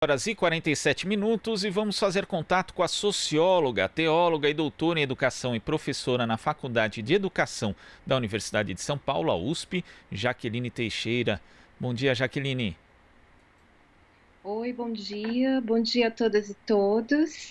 Horas e 47 minutos e vamos fazer contato com a socióloga, teóloga e doutora em educação e professora na Faculdade de Educação da Universidade de São Paulo, a USP, Jaqueline Teixeira. Bom dia, Jaqueline. Oi, bom dia a todas e todos.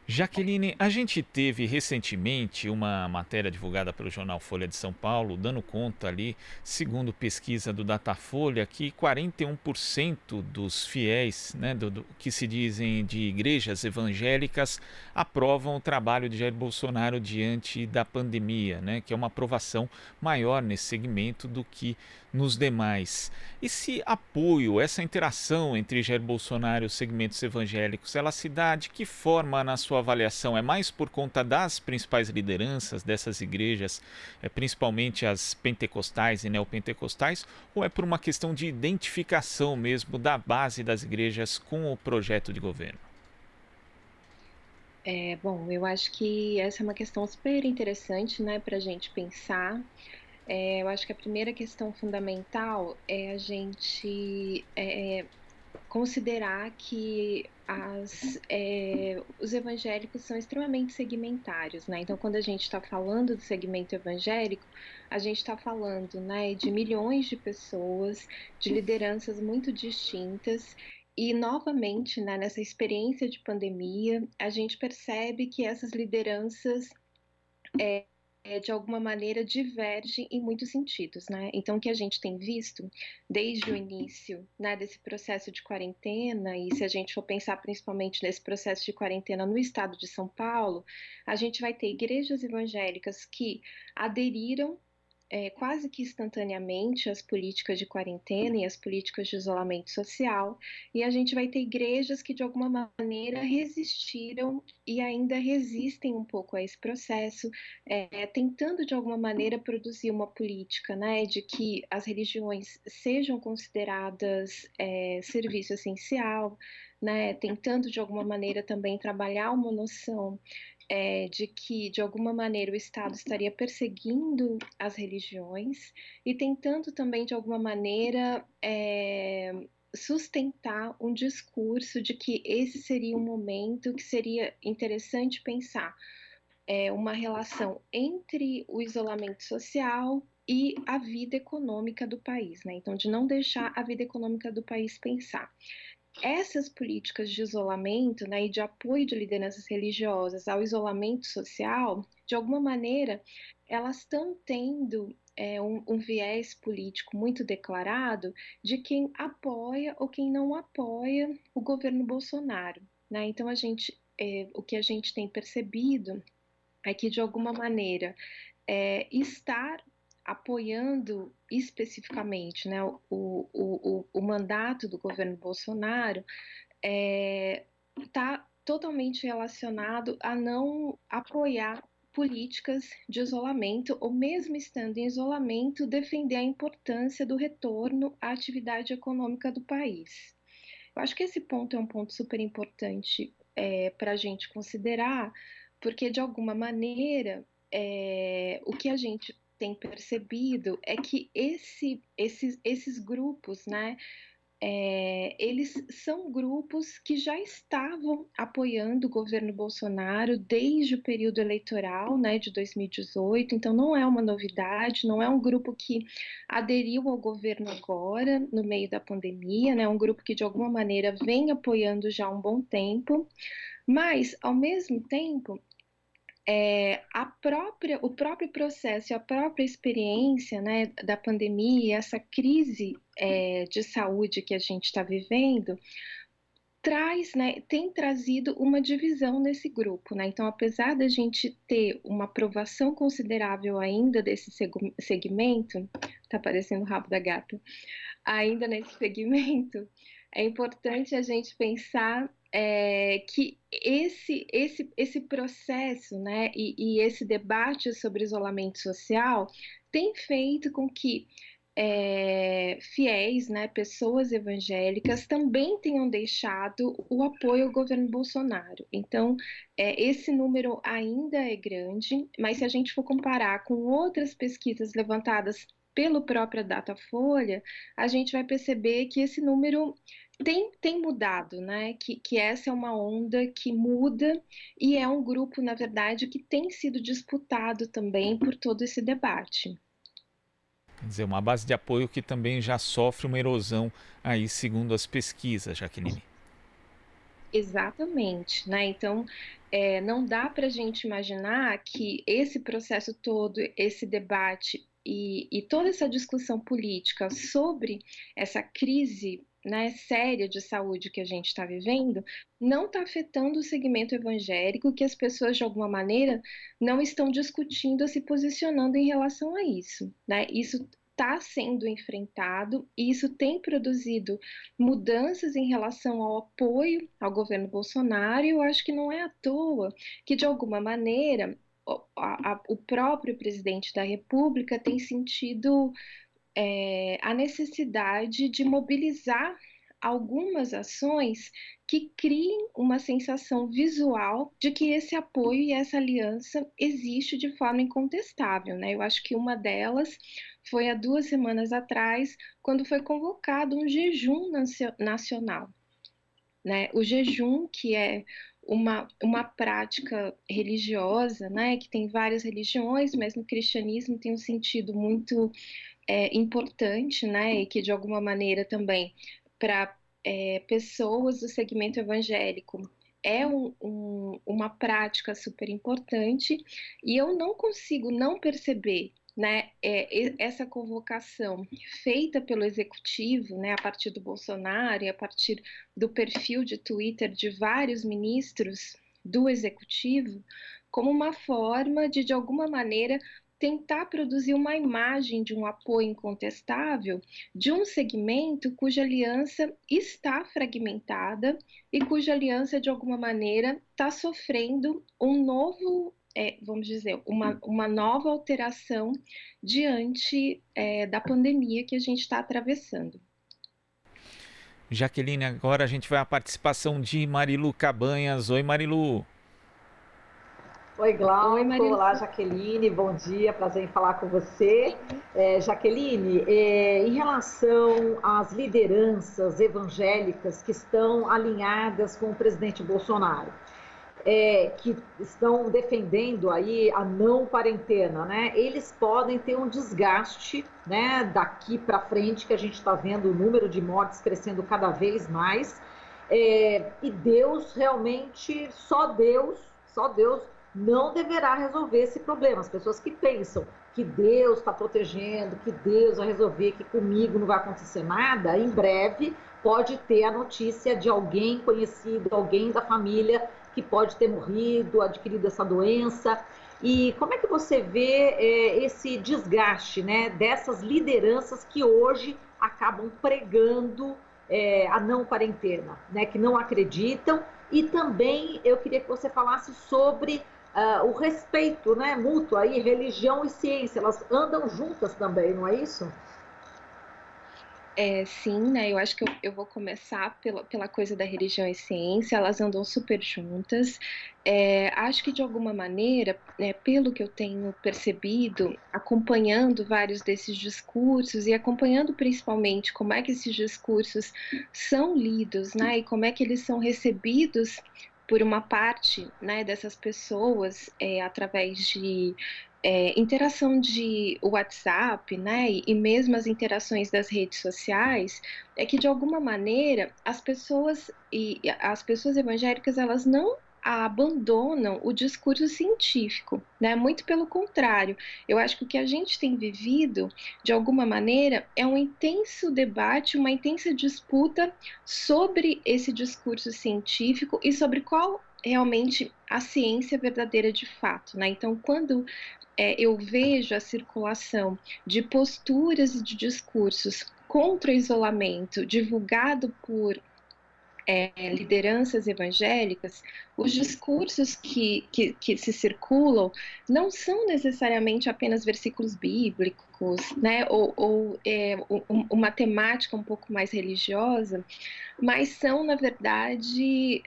Jaqueline, a gente teve recentemente uma matéria divulgada pelo jornal Folha de São Paulo, dando conta ali, segundo pesquisa do Datafolha, que 41% dos fiéis, né, que se dizem de igrejas evangélicas, aprovam o trabalho de Jair Bolsonaro diante da pandemia, né, que é uma aprovação maior nesse segmento do que nos demais. Esse apoio, essa interação entre Jair Bolsonaro e os segmentos evangélicos, ela se dá de que forma na sua avaliação? É mais por conta das principais lideranças dessas igrejas, principalmente as pentecostais e neopentecostais, ou é por uma questão de identificação mesmo da base das igrejas com o projeto de governo? Bom, eu acho que essa é uma questão super interessante, né, para a gente pensar. Eu acho que a primeira questão fundamental é a gente considerar que os evangélicos são extremamente segmentários, né? Então, quando a gente está falando do segmento evangélico, a gente está falando, né, de milhões de pessoas, de lideranças muito distintas. E, novamente, né, nessa experiência de pandemia, a gente percebe que essas lideranças de alguma maneira divergem em muitos sentidos, né? Então, o que a gente tem visto desde o início, né, desse processo de quarentena, e se a gente for pensar principalmente nesse processo de quarentena no estado de São Paulo, a gente vai ter igrejas evangélicas que aderiram quase que instantaneamente as políticas de quarentena e as políticas de isolamento social, e a gente vai ter igrejas que de alguma maneira resistiram e ainda resistem um pouco a esse processo, tentando de alguma maneira produzir uma política, né, de que as religiões sejam consideradas serviço essencial, né, tentando de alguma maneira também trabalhar uma noção de que, de alguma maneira, o Estado estaria perseguindo as religiões e tentando também, de alguma maneira, sustentar um discurso de que esse seria um momento que seria interessante pensar uma relação entre o isolamento social e a vida econômica do país, né? Então, de não deixar a vida econômica do país pensar. Essas políticas de isolamento, né, e de apoio de lideranças religiosas ao isolamento social, de alguma maneira, elas estão tendo um viés político muito declarado de quem apoia ou quem não apoia o governo Bolsonaro, né? Então, o que a gente tem percebido é que, de alguma maneira, estar apoiando especificamente, né, o mandato do governo Bolsonaro está totalmente relacionado a não apoiar políticas de isolamento, ou mesmo estando em isolamento, defender a importância do retorno à atividade econômica do país. Eu acho que esse ponto é um ponto super importante para a gente considerar, porque de alguma maneira o que a gente tem percebido é que esses grupos, né, eles são grupos que já estavam apoiando o governo Bolsonaro desde o período eleitoral, né, de 2018, então não é uma novidade, não é um grupo que aderiu ao governo agora, no meio da pandemia, né, é um grupo que de alguma maneira vem apoiando já há um bom tempo, mas, ao mesmo tempo, o próprio processo e a própria experiência, né, da pandemia, essa crise de saúde que a gente está vivendo, né, tem trazido uma divisão nesse grupo, né? Então, apesar da gente ter uma aprovação considerável ainda desse segmento, tá parecendo o rabo da gata, ainda nesse segmento, é importante a gente pensar que esse processo, né, e esse debate sobre isolamento social tem feito com que fiéis, né, pessoas evangélicas também tenham deixado o apoio ao governo Bolsonaro. Então, esse número ainda é grande, mas se a gente for comparar com outras pesquisas levantadas pelo próprio Datafolha, a gente vai perceber que esse número tem mudado, né? Que essa é uma onda que muda e é um grupo, na verdade, que tem sido disputado também por todo esse debate. Quer dizer, uma base de apoio que também já sofre uma erosão aí, segundo as pesquisas, Jaqueline. Exatamente, né? Então, não dá para a gente imaginar que esse processo todo, esse debate e toda essa discussão política sobre essa crise, né, séria de saúde que a gente está vivendo, não está afetando o segmento evangélico, que as pessoas, de alguma maneira, não estão discutindo, se posicionando em relação a isso, né? Isso está sendo enfrentado e isso tem produzido mudanças em relação ao apoio ao governo Bolsonaro, e eu acho que não é à toa que, de alguma maneira, o próprio presidente da República tem sentido a necessidade de mobilizar algumas ações que criem uma sensação visual de que esse apoio e essa aliança existe de forma incontestável, né? Eu acho que uma delas foi há 2 semanas atrás, quando foi convocado um jejum nacional, né? O jejum, que é uma prática religiosa, né, que tem várias religiões, mas no cristianismo tem um sentido muito importante, né, e que de alguma maneira também para pessoas do segmento evangélico é uma prática super importante, e eu não consigo não perceber, né, essa convocação feita pelo executivo, né, a partir do Bolsonaro e a partir do perfil de Twitter de vários ministros do executivo, como uma forma de alguma maneira, tentar produzir uma imagem de um apoio incontestável de um segmento cuja aliança está fragmentada e cuja aliança, de alguma maneira, está sofrendo um novo, vamos dizer, uma nova alteração diante da pandemia que a gente está atravessando. Jaqueline, agora a gente vai à participação de Marilu Cabanhas. Oi, Marilu. Oi, Oi, Glauco. Marilu. Olá, Jaqueline. Bom dia, prazer em falar com você. Jaqueline, em relação às lideranças evangélicas que estão alinhadas com o presidente Bolsonaro, que estão defendendo aí a não quarentena, né? Eles podem ter um desgaste, né, daqui para frente, que a gente está vendo o número de mortes crescendo cada vez mais. E Deus realmente, só Deus não deverá resolver esse problema. As pessoas que pensam que Deus está protegendo, que Deus vai resolver, que comigo não vai acontecer nada, em breve pode ter a notícia de alguém conhecido, alguém da família que pode ter morrido, adquirido essa doença. E como é que você vê esse desgaste, né, dessas lideranças que hoje acabam pregando a não quarentena, né, que não acreditam? E também eu queria que você falasse sobre o respeito, né, mútuo aí, religião e ciência, elas andam juntas também, não é isso? Sim, né? Eu acho que eu vou começar pela coisa da religião e ciência, elas andam super juntas. Acho que de alguma maneira, né, pelo que eu tenho percebido, acompanhando vários desses discursos e acompanhando principalmente como é que esses discursos são lidos, né, e como é que eles são recebidos por uma parte, né, dessas pessoas através de interação de WhatsApp, né, e mesmo as interações das redes sociais, é que de alguma maneira as pessoas evangélicas, elas não abandonam o discurso científico, né? Muito pelo contrário, eu acho que o que a gente tem vivido, de alguma maneira, é um intenso debate, uma intensa disputa sobre esse discurso científico e sobre qual realmente a ciência verdadeira de fato, né? Então, quando eu vejo a circulação de posturas e de discursos contra o isolamento divulgado por lideranças evangélicas, os discursos que se circulam não são necessariamente apenas versículos bíblicos, né, ou uma temática um pouco mais religiosa, mas são, na verdade,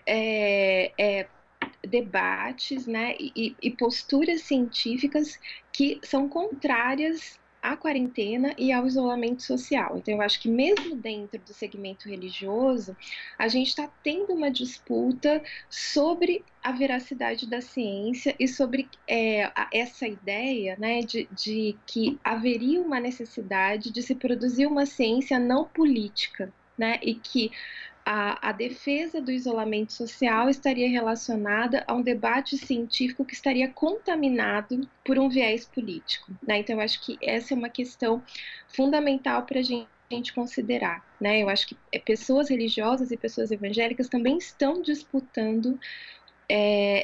debates, né, e posturas científicas que são contrárias à quarentena e ao isolamento social. Então, eu acho que mesmo dentro do segmento religioso, a gente está tendo uma disputa sobre a veracidade da ciência e sobre essa ideia, né, de que haveria uma necessidade de se produzir uma ciência não política, né, e que a defesa do isolamento social estaria relacionada a um debate científico que estaria contaminado por um viés político, né? Então, eu acho que essa é uma questão fundamental para a gente considerar, né? Eu acho que pessoas religiosas e pessoas evangélicas também estão disputando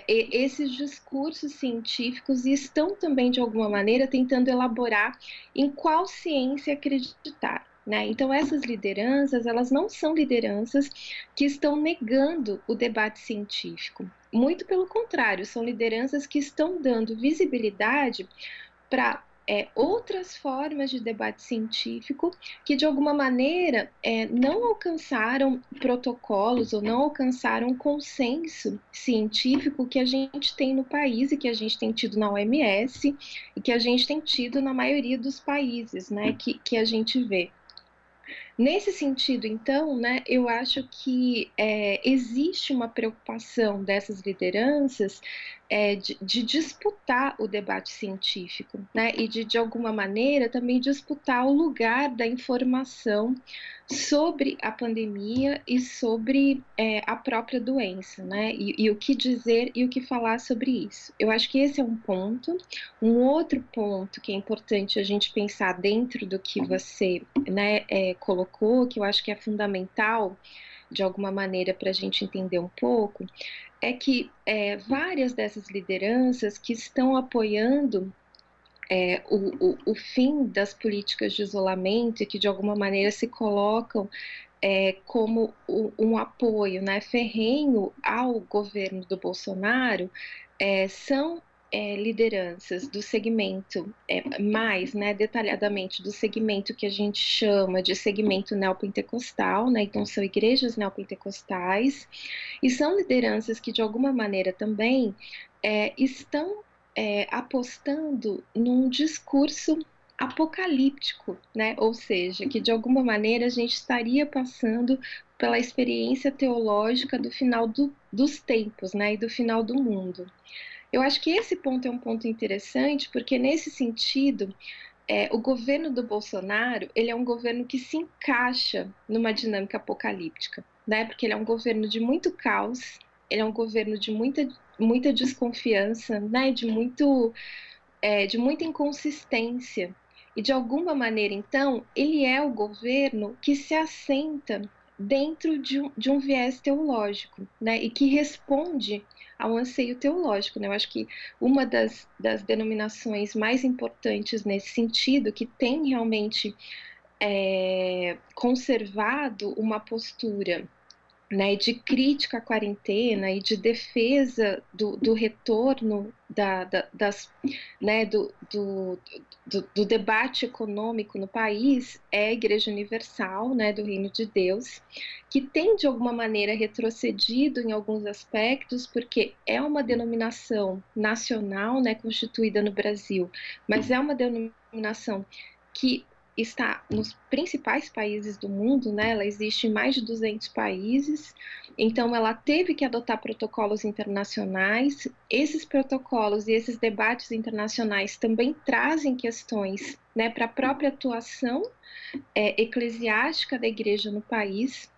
esses discursos científicos e estão também, de alguma maneira, tentando elaborar em qual ciência acreditar. Né? Então, essas lideranças, elas não são lideranças que estão negando o debate científico. Muito pelo contrário, são lideranças que estão dando visibilidade para outras formas de debate científico que, de alguma maneira, não alcançaram protocolos ou não alcançaram consenso científico que a gente tem no país e que a gente tem tido na OMS e que a gente tem tido na maioria dos países, né, que a gente vê. Nesse sentido, então, né, eu acho que existe uma preocupação dessas lideranças de disputar o debate científico, né, e de alguma maneira, também disputar o lugar da informação sobre a pandemia e sobre a própria doença, né, e o que dizer e o que falar sobre isso. Eu acho que esse é um ponto. Um outro ponto que é importante a gente pensar dentro do que você, né, colocou, que eu acho que é fundamental, de alguma maneira, para a gente entender um pouco, é que várias dessas lideranças que estão apoiando o fim das políticas de isolamento e que, de alguma maneira, se colocam como um apoio, né, ferrenho ao governo do Bolsonaro, são lideranças do segmento, mais, né, detalhadamente, do segmento que a gente chama de segmento neopentecostal, né, então são igrejas neopentecostais, e são lideranças que, de alguma maneira, também estão apostando num discurso apocalíptico, né? Ou seja, que de alguma maneira a gente estaria passando pela experiência teológica do final dos tempos, né? E do final do mundo. Eu acho que esse ponto é um ponto interessante, porque nesse sentido, o governo do Bolsonaro, ele é um governo que se encaixa numa dinâmica apocalíptica, né? Porque ele é um governo de muito caos, ele é um governo de muita desconfiança, né? De muita inconsistência. E, de alguma maneira, então, ele é o governo que se assenta dentro de um viés teológico, né? E que responde ao anseio teológico, né? Eu acho que uma das denominações mais importantes nesse sentido, que tem realmente conservado uma postura, né, de crítica à quarentena e de defesa do retorno né, do debate econômico no país, é a Igreja Universal, né, do Reino de Deus, que tem, de alguma maneira, retrocedido em alguns aspectos, porque é uma denominação nacional, né, constituída no Brasil, mas é uma denominação que está nos principais países do mundo, né? Ela existe em mais de 200 países, então ela teve que adotar protocolos internacionais. Esses protocolos e esses debates internacionais também trazem questões, né, para a própria atuação eclesiástica da igreja no país.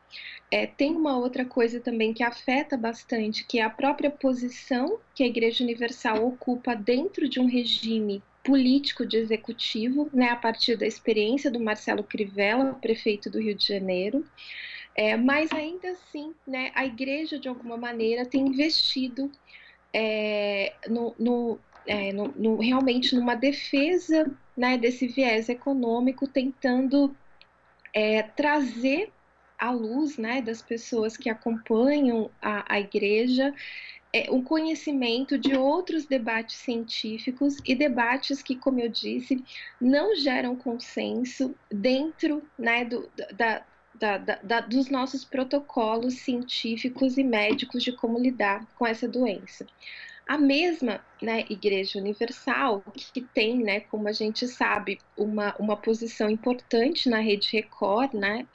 Tem uma outra coisa também que afeta bastante, que é a própria posição que a Igreja Universal ocupa dentro de um regime político de executivo, né, a partir da experiência do Marcelo Crivella, prefeito do Rio de Janeiro. Mas ainda assim, né, a igreja, de alguma maneira, tem investido realmente numa defesa, né, desse viés econômico, tentando trazer à luz, né, das pessoas que acompanham a igreja, um conhecimento de outros debates científicos e debates que, como eu disse, não geram consenso dentro, né, dos nossos protocolos científicos e médicos de como lidar com essa doença. A mesma, né, Igreja Universal, que tem, né, como a gente sabe, uma posição importante na Rede Record, né,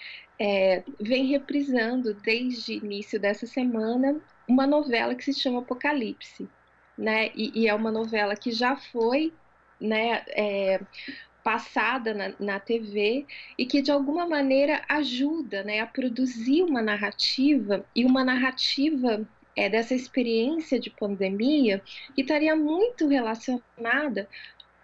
vem reprisando desde o início dessa semana uma novela que se chama Apocalipse, né, e é uma novela que já foi, né, passada na TV e que de alguma maneira ajuda, né, a produzir uma narrativa e uma narrativa dessa experiência de pandemia que estaria muito relacionada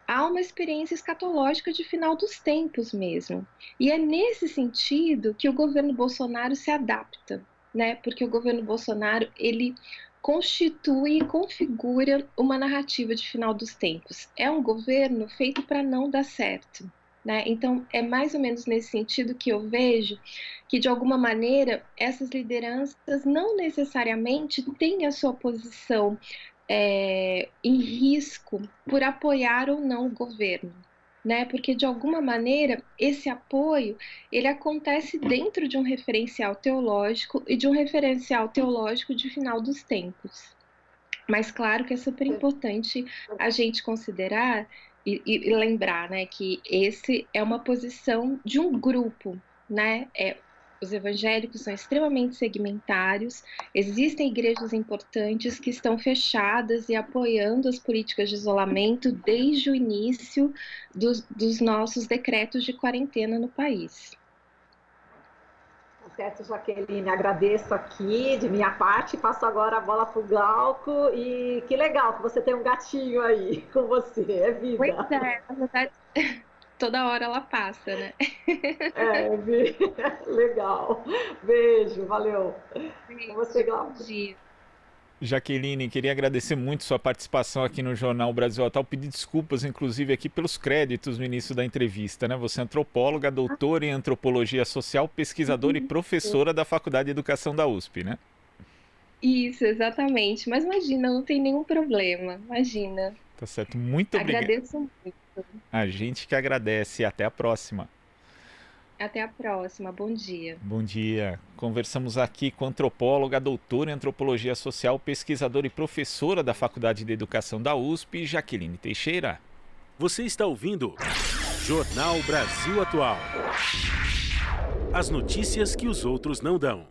a uma experiência escatológica de final dos tempos mesmo. E é nesse sentido que o governo Bolsonaro se adapta, né? Porque o governo Bolsonaro, ele constitui e configura uma narrativa de final dos tempos. É um governo feito para não dar certo, né? Então, é mais ou menos nesse sentido que eu vejo que, de alguma maneira, essas lideranças não necessariamente têm a sua posição em risco por apoiar ou não o governo, né? Porque de alguma maneira esse apoio ele acontece dentro de um referencial teológico e de um referencial teológico de final dos tempos. Mas claro que é super importante a gente considerar e lembrar, né, que esse é uma posição de um grupo, né? Os evangélicos são extremamente segmentários, existem igrejas importantes que estão fechadas e apoiando as políticas de isolamento desde o início dos nossos decretos de quarentena no país. Certo, Jaqueline, agradeço aqui de minha parte, passo agora a bola para o Glauco e que legal que você tem um gatinho aí com você, é vida. Pois é, na verdade, toda hora ela passa, né? Legal. Beijo, valeu. Com você, Glauco. Jaqueline, queria agradecer muito sua participação aqui no Jornal Brasil Atual, pedir desculpas, inclusive, aqui pelos créditos no início da entrevista, né? Você é antropóloga, doutora em antropologia social, pesquisadora e professora da Faculdade de Educação da USP, né? Isso, exatamente. Mas imagina, não tem nenhum problema. Imagina. Tá certo, muito obrigado. Agradeço muito. A gente que agradece e até a próxima. Até a próxima. Bom dia. Bom dia. Conversamos aqui com a antropóloga, doutora em antropologia social, pesquisadora e professora da Faculdade de Educação da USP, Jaqueline Teixeira. Você está ouvindo Jornal Brasil Atual. As notícias que os outros não dão.